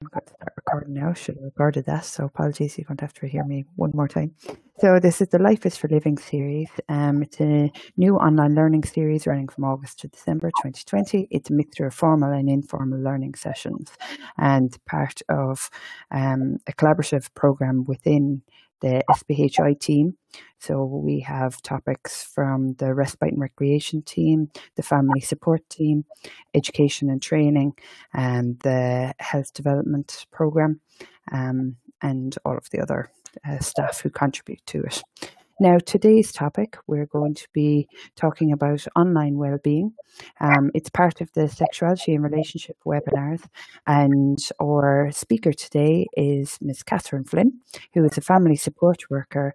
I'm going to start recording now. Should have recorded that, so apologies. You're going to have to hear me one more time. So this is the Life is for Living series. It's a new online learning series running from August to December 2020. It's a mixture of formal and informal learning sessions and part of a collaborative program within the SBHI team. So we have topics from the Respite and Recreation team, the Family Support team, Education and Training, and the Health Development Programme, and all of the other staff who contribute to it. Now, today's topic, we're going to be talking about online wellbeing. It's part of the Sexuality and Relationship webinars, and our speaker today is Ms. Catherine Flynn, who is a family support worker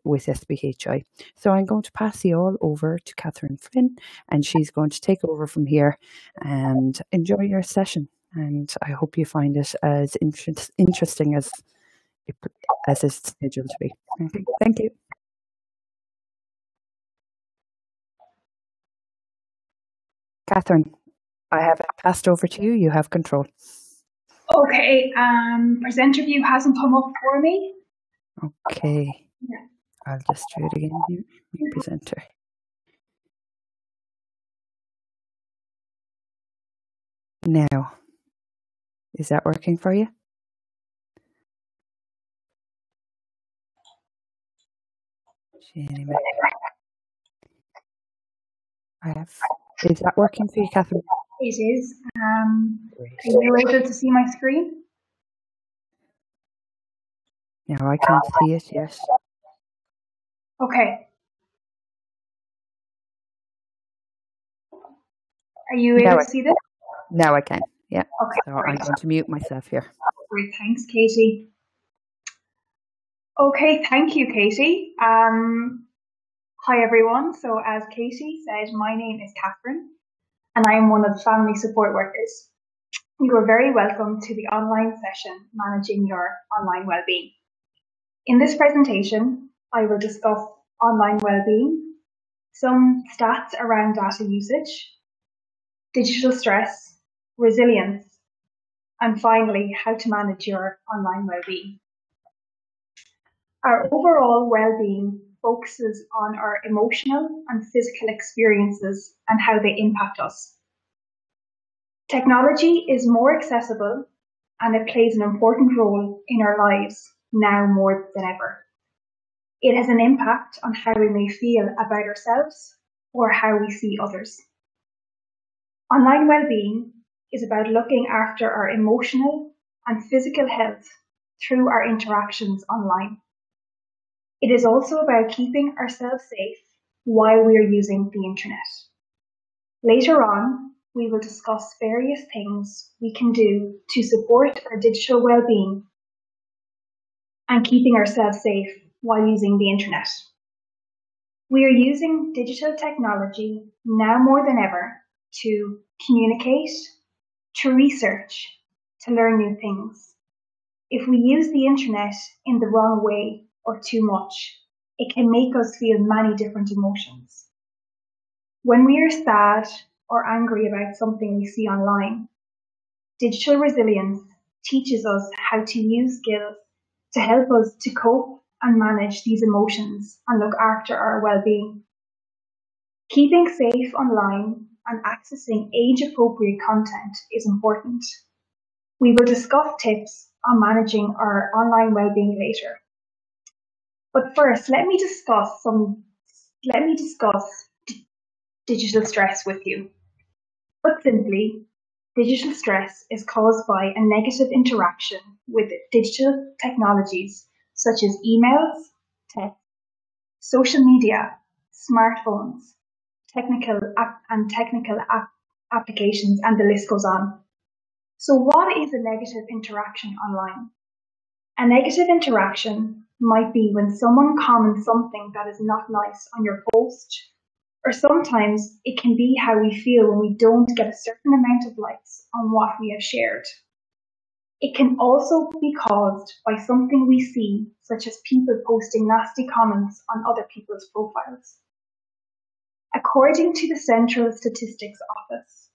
with SBHI. So I'm going to pass you all over to Catherine Flynn, and she's going to take over from here and enjoy your session. And I hope you find it as interesting as it's scheduled to be. Okay, thank you. Catherine, I have passed over to you. You have control. Okay, presenter view hasn't come up for me. Okay. Yeah. I'll just do it again here. New presenter. Now, is that working for you? Is that working for you, Catherine? It is. Are you able to see my screen? Now I can see it, yes. Okay. Are you able to see this? Now I can, yeah. Okay, so great. I'm going to mute myself here. Great, thanks, Katie. Okay, thank you, Katie. Hi, everyone. So as Katie said, my name is Catherine, and I am one of the family support workers. You are very welcome to the online session, Managing Your Online Wellbeing. In this presentation, I will discuss online wellbeing, some stats around data usage, digital stress, resilience, and finally, how to manage your online wellbeing. Our overall wellbeing focuses on our emotional and physical experiences and how they impact us. Technology is more accessible and it plays an important role in our lives now more than ever. It has an impact on how we may feel about ourselves or how we see others. Online wellbeing is about looking after our emotional and physical health through our interactions online. It is also about keeping ourselves safe while we are using the internet. Later on, we will discuss various things we can do to support our digital well-being and keeping ourselves safe while using the internet. We are using digital technology now more than ever to communicate, to research, to learn new things. If we use the internet in the wrong way or too much, it can make us feel many different emotions. When we are sad or angry about something we see online, digital resilience teaches us how to use skills to help us to cope and manage these emotions and look after our well-being. Keeping safe online and accessing age-appropriate content is important. We will discuss tips on managing our online well-being later. But first, let me discuss digital stress with you. Put simply, digital stress is caused by a negative interaction with digital technologies such as emails, text, social media, smartphones, technical applications, and the list goes on. So what is a negative interaction online? A negative interaction might be when someone comments something that is not nice on your post, or sometimes it can be how we feel when we don't get a certain amount of likes on what we have shared. It can also be caused by something we see, such as people posting nasty comments on other people's profiles. According to the Central Statistics Office,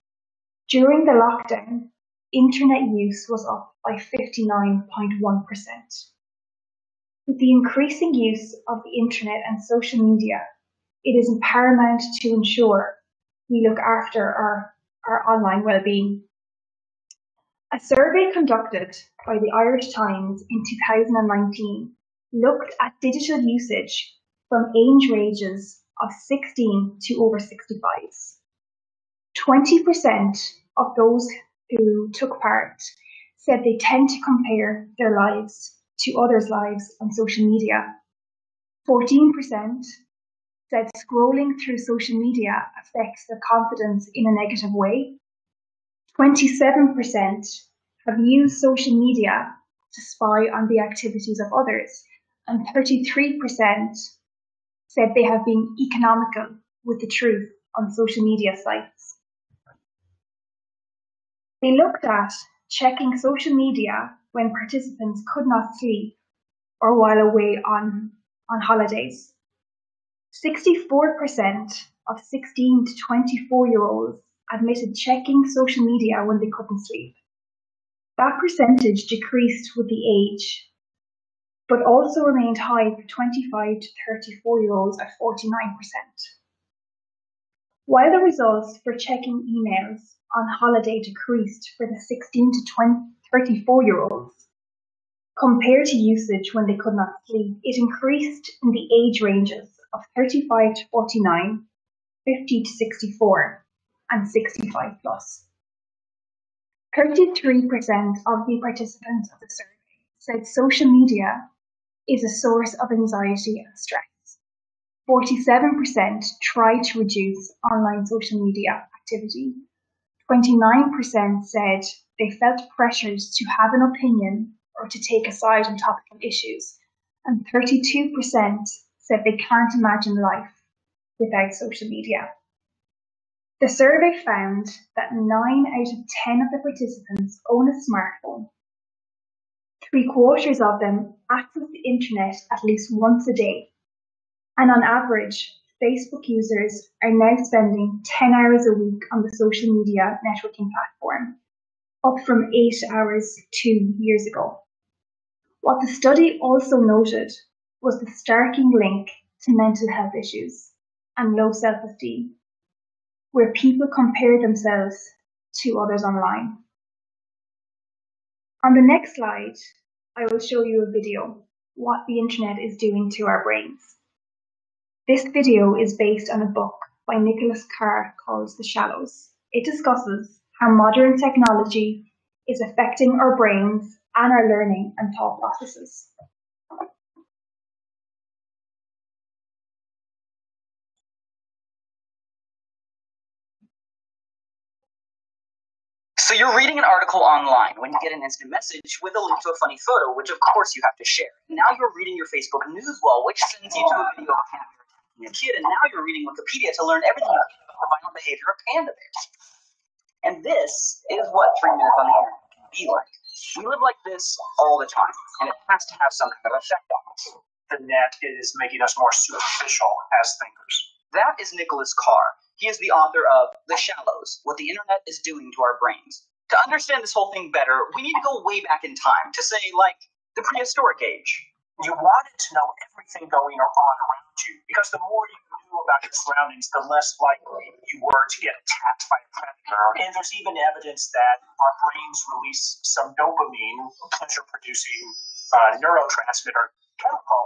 during the lockdown, internet use was up by 59.1%. With the increasing use of the internet and social media, it is paramount to ensure we look after our online well-being. A survey conducted by the Irish Times in 2019 looked at digital usage from age ranges of 16 to over 65s. 20% of those who took part said they tend to compare their lives to others' lives on social media. 14% said scrolling through social media affects their confidence in a negative way. 27% have used social media to spy on the activities of others, and 33% said they have been economical with the truth on social media sites. They looked at checking social media when participants could not sleep or while away on holidays. 64% of 16 to 24-year-olds admitted checking social media when they couldn't sleep. That percentage decreased with the age, but also remained high for 25 to 34-year-olds at 49%. While the results for checking emails on holiday decreased for the 16 to 34-year-olds, compared to usage when they could not sleep, it increased in the age ranges of 35 to 49, 50 to 64, and 65 plus. 33% of the participants of the survey said social media is a source of anxiety and stress. 47% tried to reduce online social media activity. 29% said they felt pressured to have an opinion or to take a side on topical issues. And 32% said they can't imagine life without social media. The survey found that 9 out of 10 of the participants own a smartphone. 3/4 of them access the internet at least once a day. And on average, Facebook users are now spending 10 hours a week on the social media networking platform, up from 8 hours 2 years ago. What the study also noted was the starking link to mental health issues and low self-esteem, where people compare themselves to others online. On the next slide, I will show you a video, what the internet is doing to our brains. This video is based on a book by Nicholas Carr called The Shallows. It discusses how modern technology is affecting our brains and our learning and thought processes. So you're reading an article online when you get an instant message with a link to a funny photo, which of course you have to share. Now you're reading your Facebook news wall, which sends you to a video of a cat attacking a kid, and now you're reading Wikipedia to learn everything you can about the violent behavior of panda bears. And this is what 3 minutes on the internet can be like. We live like this all the time, and it has to have some kind of effect on us. The net is making us more superficial as thinkers. That is Nicholas Carr. He is the author of The Shallows, What the Internet is Doing to Our Brains. To understand this whole thing better, we need to go way back in time to, say, like, the prehistoric age. You wanted to know everything going on around you, because the more you knew about your surroundings, the less likely you were to get attacked by a predator. And there's even evidence that our brains release some dopamine, pleasure-producing neurotransmitter chemical,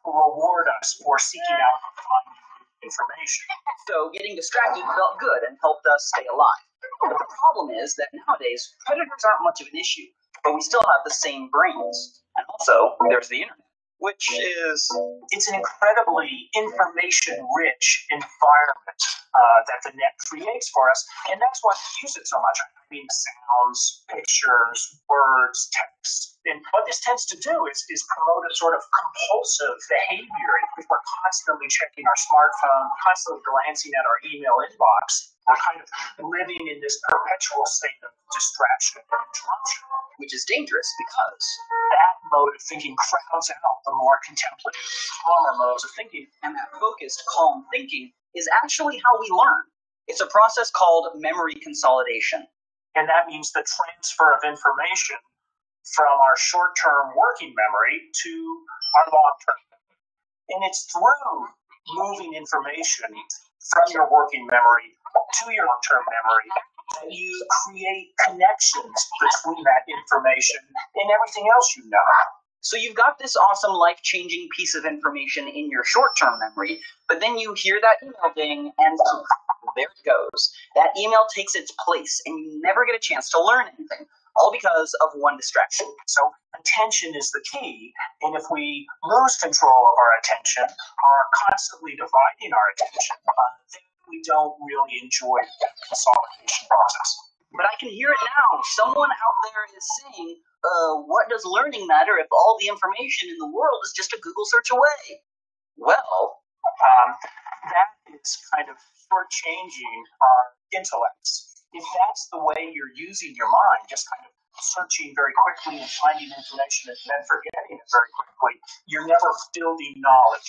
to reward us for seeking out and finding information. So getting distracted felt good and helped us stay alive. But the problem is that nowadays, predators aren't much of an issue, but we still have the same brains. And also, there's the internet, which is... It's an incredibly information-rich environment that the net creates for us, and that's why we use it so much. I mean, sounds, pictures, words, text. And what this tends to do is promote a sort of compulsive behavior. If we're constantly checking our smartphone, constantly glancing at our email inbox, we're kind of living in this perpetual state of distraction and interruption. Which is dangerous because that mode of thinking crowds out the more contemplative, calmer modes of thinking. And that focused, calm thinking is actually how we learn. It's a process called memory consolidation. And that means the transfer of information from our short-term working memory to our long-term. And it's through moving information from your working memory to your long-term memory that you create connections between that information and everything else you know. So you've got this awesome life-changing piece of information in your short-term memory, but then you hear that email ding and there it goes. That email takes its place and you never get a chance to learn anything, all because of one distraction. So attention is the key, and if we lose control of our attention or are constantly dividing our attention, then we don't really enjoy the consolidation process. But I can hear it now. Someone out there is saying, what does learning matter if all the information in the world is just a Google search away? Well, that is kind of shortchanging our intellects. If that's the way you're using your mind, just kind of searching very quickly and finding information and then forgetting it very quickly, you're never building knowledge.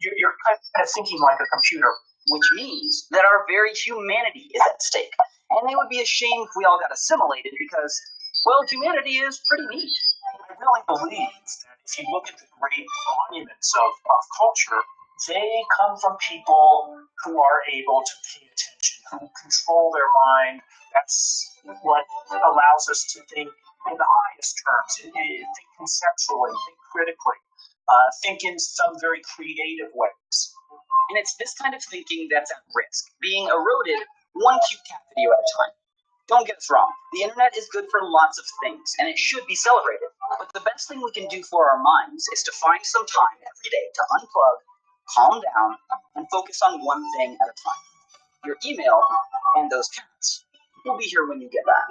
You're kind of thinking like a computer. Which means that our very humanity is at stake. And it would be a shame if we all got assimilated because, well, humanity is pretty neat. I really believe that if you look at the great monuments of culture, they come from people who are able to pay attention, who control their mind. That's what allows us to think in the highest terms, think conceptually, think critically, think in some very creative ways. And it's this kind of thinking that's at risk, being eroded one cute cat video at a time. Don't get us wrong, the internet is good for lots of things, and it should be celebrated. But the best thing we can do for our minds is to find some time every day to unplug, calm down, and focus on one thing at a time. Your email and those cats will be here when you get back.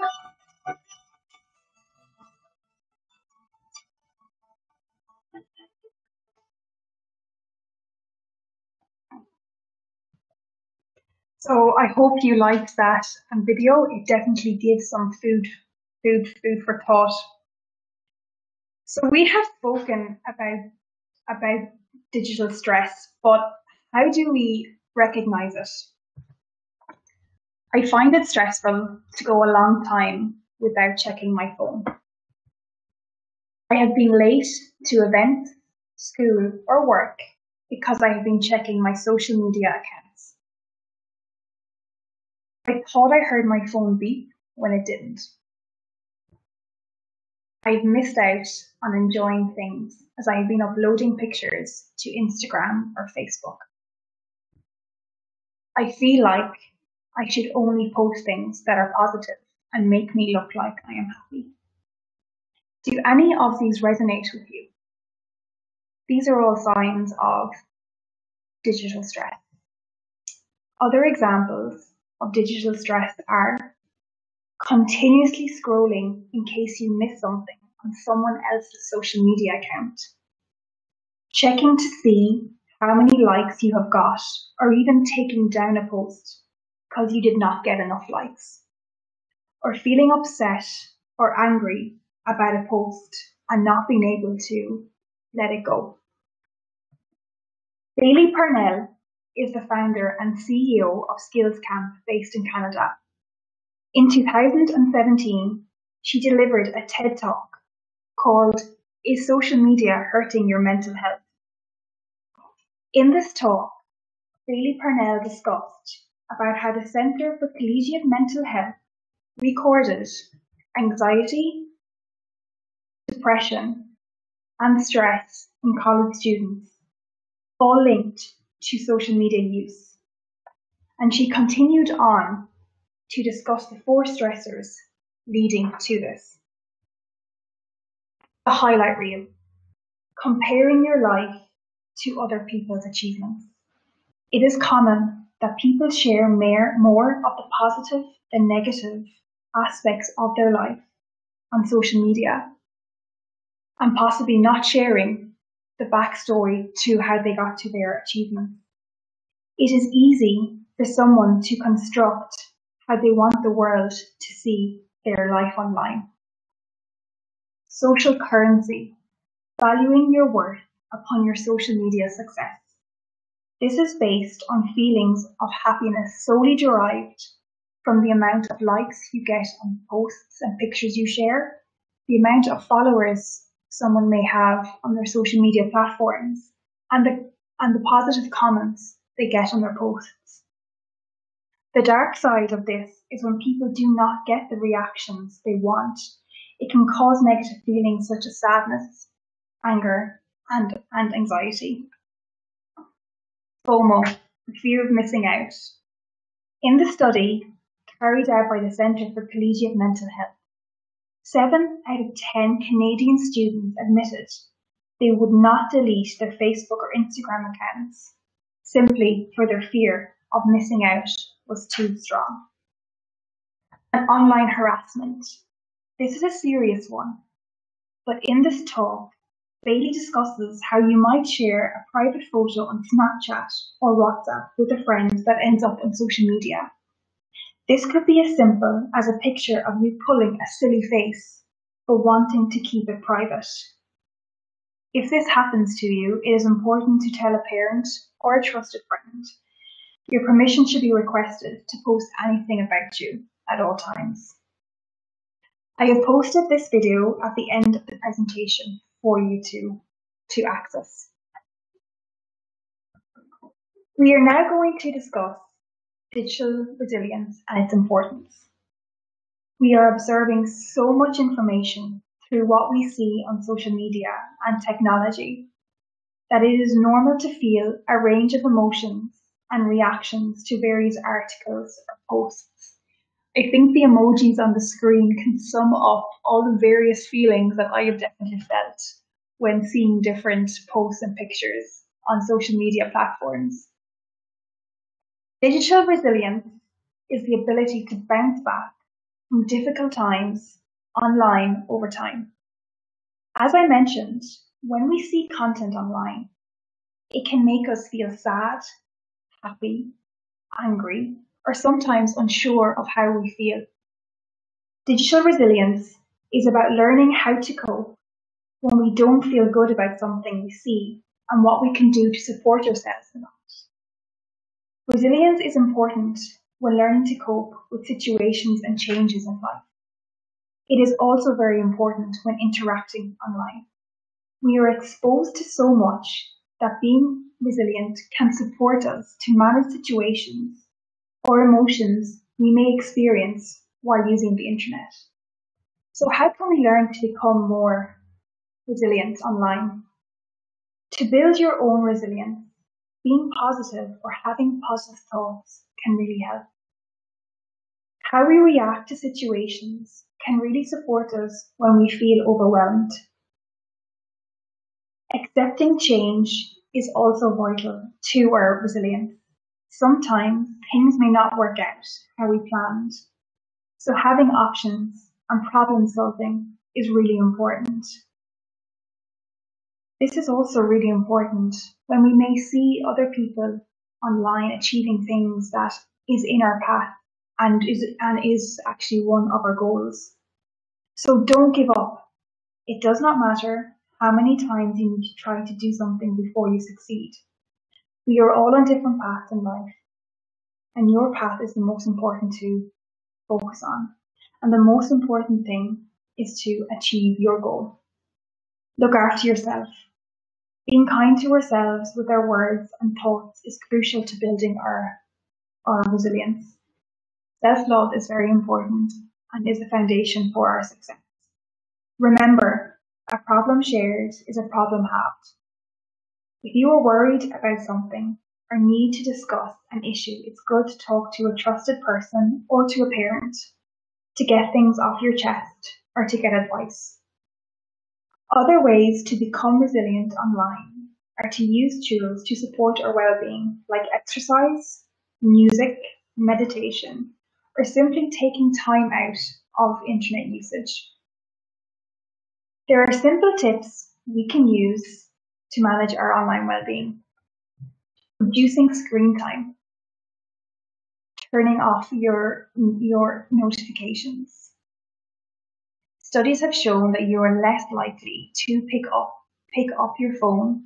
So I hope you liked that video. It definitely gives some food for thought. So we have spoken about digital stress, but how do we recognize it? I find it stressful to go a long time without checking my phone. I have been late to events, school, or work because I have been checking my social media accounts. I thought I heard my phone beep when it didn't. I've missed out on enjoying things as I have been uploading pictures to Instagram or Facebook. I feel like I should only post things that are positive and make me look like I am happy. Do any of these resonate with you? These are all signs of digital stress. Other examples of digital stress are continuously scrolling in case you miss something on someone else's social media account, checking to see how many likes you have got, or even taking down a post because you did not get enough likes, or feeling upset or angry about a post and not being able to let it go. Bailey Purnell is the founder and CEO of Skills Camp based in Canada. In 2017, she delivered a TED Talk called "Is Social Media Hurting Your Mental Health?" In this talk, Bailey Purnell discussed about how the Centre for Collegiate Mental Health recorded anxiety, depression, and stress in college students, all linked to social media use. And she continued on to discuss the 4 stressors leading to this. The highlight reel: comparing your life to other people's achievements. It is common that people share more of the positive than negative aspects of their life on social media, and possibly not sharing the backstory to how they got to their achievements. It is easy for someone to construct how they want the world to see their life online. Social currency: valuing your worth upon your social media success. This is based on feelings of happiness solely derived from the amount of likes you get on posts and pictures you share, the amount of followers someone may have on their social media platforms, and the positive comments they get on their posts. The dark side of this is when people do not get the reactions they want. It can cause negative feelings such as sadness, anger, and anxiety. FOMO, the fear of missing out. In the study carried out by the Centre for Collegiate Mental Health, 7 out of 10 Canadian students admitted they would not delete their Facebook or Instagram accounts simply for their fear of missing out was too strong. And online harassment. This is a serious one, but in this talk, Bailey discusses how you might share a private photo on Snapchat or WhatsApp with a friend that ends up on social media. This could be as simple as a picture of you pulling a silly face, but wanting to keep it private. If this happens to you, it is important to tell a parent or a trusted friend. Your permission should be requested to post anything about you at all times. I have posted this video at the end of the presentation for you to access. We are now going to discuss digital resilience and its importance. We are observing so much information through what we see on social media and technology that it is normal to feel a range of emotions and reactions to various articles or posts. I think the emojis on the screen can sum up all the various feelings that I have definitely felt when seeing different posts and pictures on social media platforms. Digital resilience is the ability to bounce back from difficult times online over time. As I mentioned, when we see content online, it can make us feel sad, happy, angry, or sometimes unsure of how we feel. Digital resilience is about learning how to cope when we don't feel good about something we see and what we can do to support ourselves in that. Resilience is important when learning to cope with situations and changes in life. It is also very important when interacting online. We are exposed to so much that being resilient can support us to manage situations or emotions we may experience while using the internet. So how can we learn to become more resilient online? To build your own resilience, being positive or having positive thoughts can really help. How we react to situations can really support us when we feel overwhelmed. Accepting change is also vital to our resilience. Sometimes things may not work out how we planned, so having options and problem solving is really important. This is also really important when we may see other people online achieving things that is in our path and is actually one of our goals. So don't give up. It does not matter how many times you need to try to do something before you succeed. We are all on different paths in life, and your path is the most important to focus on. And the most important thing is to achieve your goal. Look after yourself. Being kind to ourselves with our words and thoughts is crucial to building our resilience. Self-love is very important and is the foundation for our success. Remember, a problem shared is a problem halved. If you are worried about something or need to discuss an issue, it's good to talk to a trusted person or to a parent to get things off your chest or to get advice. Other ways to become resilient online are to use tools to support our well-being, like exercise, music, meditation, or simply taking time out of internet usage. There are simple tips we can use to manage our online well-being. Reducing screen time. Turning off your notifications. Studies have shown that you are less likely to pick up your phone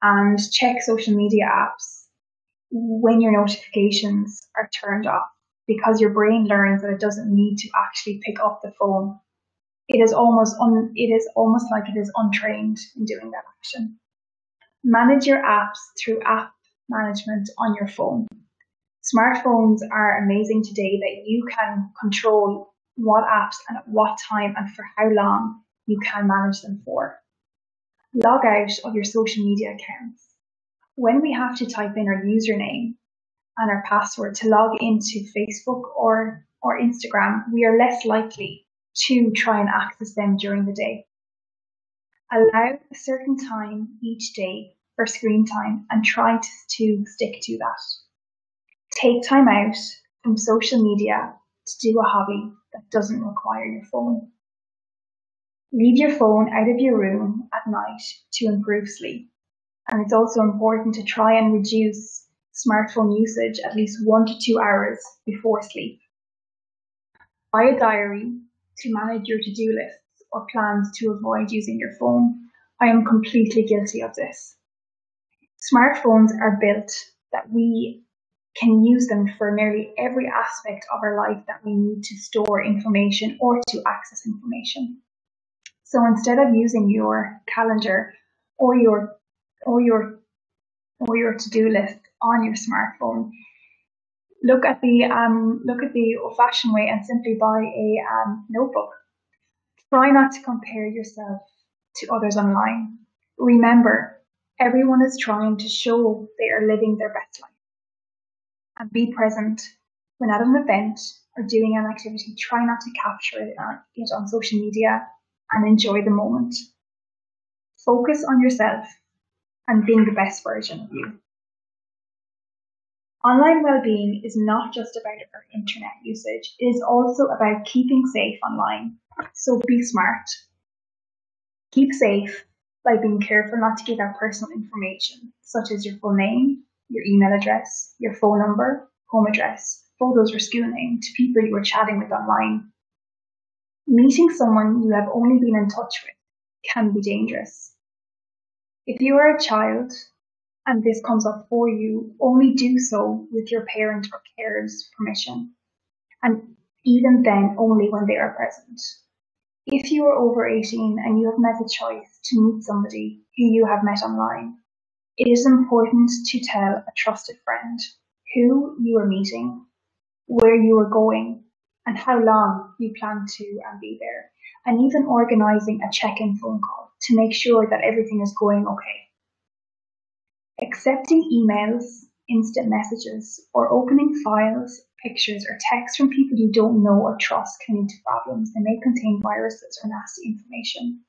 and check social media apps when your notifications are turned off. because your brain learns that it doesn't need to actually pick up the phone. It is almost like it is untrained in doing that action. Manage your apps through app management on your phone. Smartphones are amazing today that you can control what apps and at what time and for how long you can manage them for. Log out of your social media accounts. When we have to type in our username and our password to log into Facebook or Instagram, we are less likely to try and access them during the day. Allow a certain time each day for screen time and try to stick to that. Take time out from social media to do a hobby that doesn't require your phone. Leave your phone out of your room at night to improve sleep. And it's also important to try and reduce smartphone usage at least 1 to 2 hours before sleep. Buy a diary to manage your to-do lists or plans to avoid using your phone. I am completely guilty of this. Smartphones are built that we can use them for nearly every aspect of our life that we need to store information or to access information. So instead of using your calendar or your to-do list on your smartphone, look at the old-fashioned way and simply buy a notebook. Try not to compare yourself to others online. Remember, everyone is trying to show they are living their best life. And be present when at an event or doing an activity. Try not to capture it on social media and enjoy the moment. Focus on yourself and being the best version of you. Online well-being is not just about our internet usage. It is also about keeping safe online. So be smart. Keep safe by being careful not to give out personal information, such as your full name, your email address, your phone number, home address, photos or school name to people you are chatting with online. Meeting someone you have only been in touch with can be dangerous. If you are a child and this comes up for you, only do so with your parent or carer's permission, and even then only when they are present. If you are over 18 and you have made the choice to meet somebody who you have met online, it is important to tell a trusted friend who you are meeting, where you are going, and how long you plan to be there, and even organising a check-in phone call to make sure that everything is going okay. Accepting emails, instant messages, or opening files, pictures, or texts from people you don't know or trust can lead to problems. They may contain viruses or nasty information.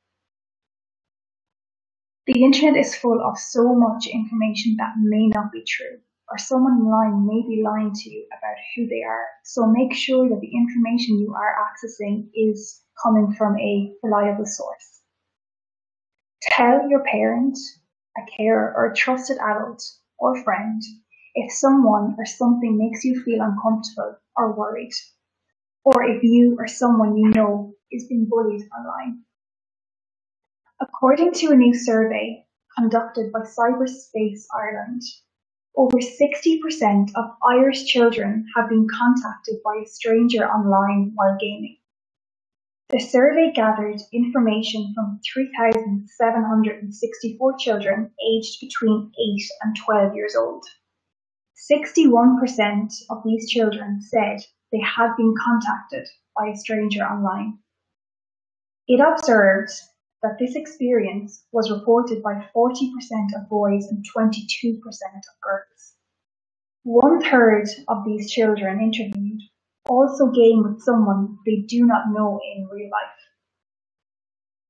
The internet is full of so much information that may not be true, or someone online may be lying to you about who they are. So make sure that the information you are accessing is coming from a reliable source. Tell your parent, a carer, or a trusted adult or friend if someone or something makes you feel uncomfortable or worried, or if you or someone you know is being bullied online. According to a new survey conducted by Cyberspace Ireland, over 60% of Irish children have been contacted by a stranger online while gaming. The survey gathered information from 3,764 children aged between 8 and 12 years old. 61% of these children said they had been contacted by a stranger online. It observed that this experience was reported by 40% of boys and 22% of girls. 1/3 of these children interviewed also game with someone they do not know in real life.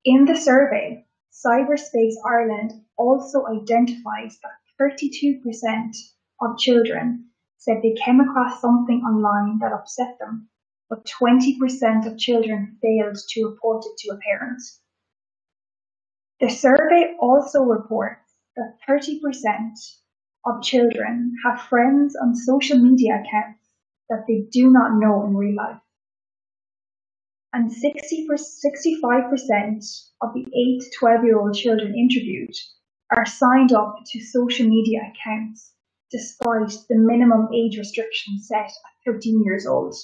In the survey, Cyberspace Ireland also identifies that 32% of children said they came across something online that upset them, but 20% of children failed to report it to a parent. The survey also reports that 30% of children have friends on social media accounts that they do not know in real life. And 65% of the 8 to 12-year-old children interviewed are signed up to social media accounts despite the minimum age restriction set at 13 years old.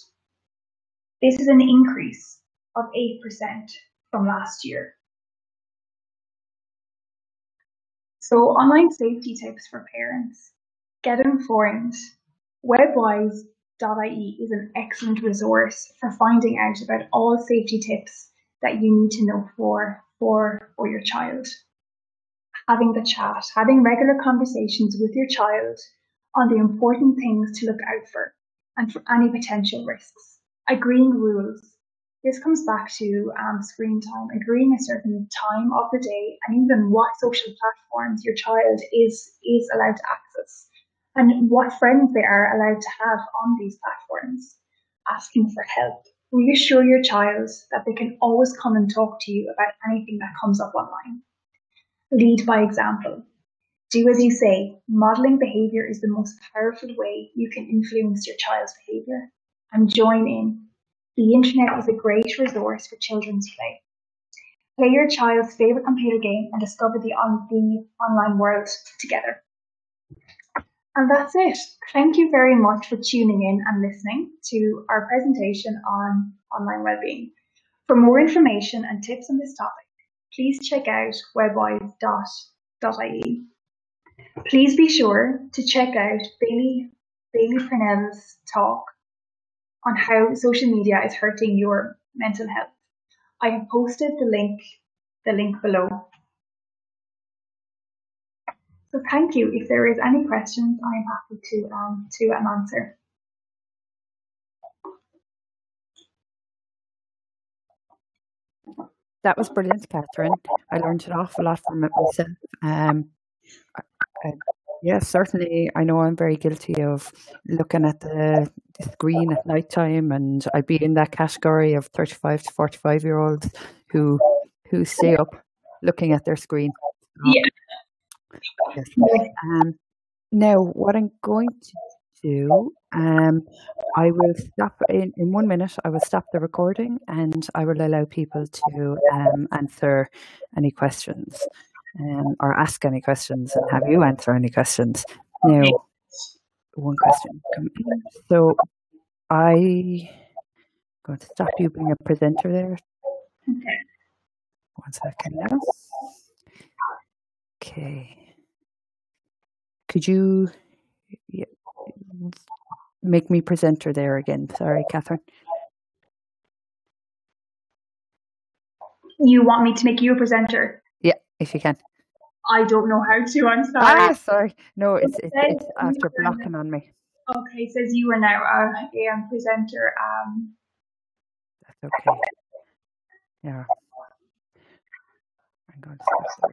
This is an increase of 8% from last year. So online safety tips for parents. Get informed. Webwise.ie is an excellent resource for finding out about all safety tips that you need to know for your child. Having the chat, having regular conversations with your child on the important things to look out for and for any potential risks. Agreeing rules. This comes back to screen time, agreeing a certain time of the day and even what social platforms your child is allowed to access and what friends they are allowed to have on these platforms. Asking for help. Reassure your child that they can always come and talk to you about anything that comes up online. Lead by example. Do as you say. Modeling behavior is the most powerful way you can influence your child's behavior. And join in. The internet is a great resource for children to play. Play your child's favorite computer game and discover the online world together. And that's it. Thank you very much for tuning in and listening to our presentation on online wellbeing. For more information and tips on this topic, please check out webwise.ie. Please be sure to check out Bailey Purnell's talk on how social media is hurting your mental health. I have posted the link below. So thank you. If there is any questions, I am happy to answer. That was brilliant, Catherine. I learned an awful lot from it myself. Yes, certainly. I know I'm very guilty of looking at the screen at night time, and I'd be in that category of 35 to 45-year-olds who stay up looking at their screen. Yeah. Yes. Now, what I'm going to do, I will stop in 1 minute. I will stop the recording and I will allow people to answer any questions or ask any questions and have you answer any questions. Now, one question. So I'm going to stop you being a presenter there. Okay. 1 second now. Okay. Could you make me presenter there again? Sorry, Catherine. You want me to make you a presenter? Yeah, if you can. I don't know how to. I'm sorry. Sorry. No, it's after blocking on me. Okay, it says you are now a presenter. That's okay. Yeah. I'm going to stop there.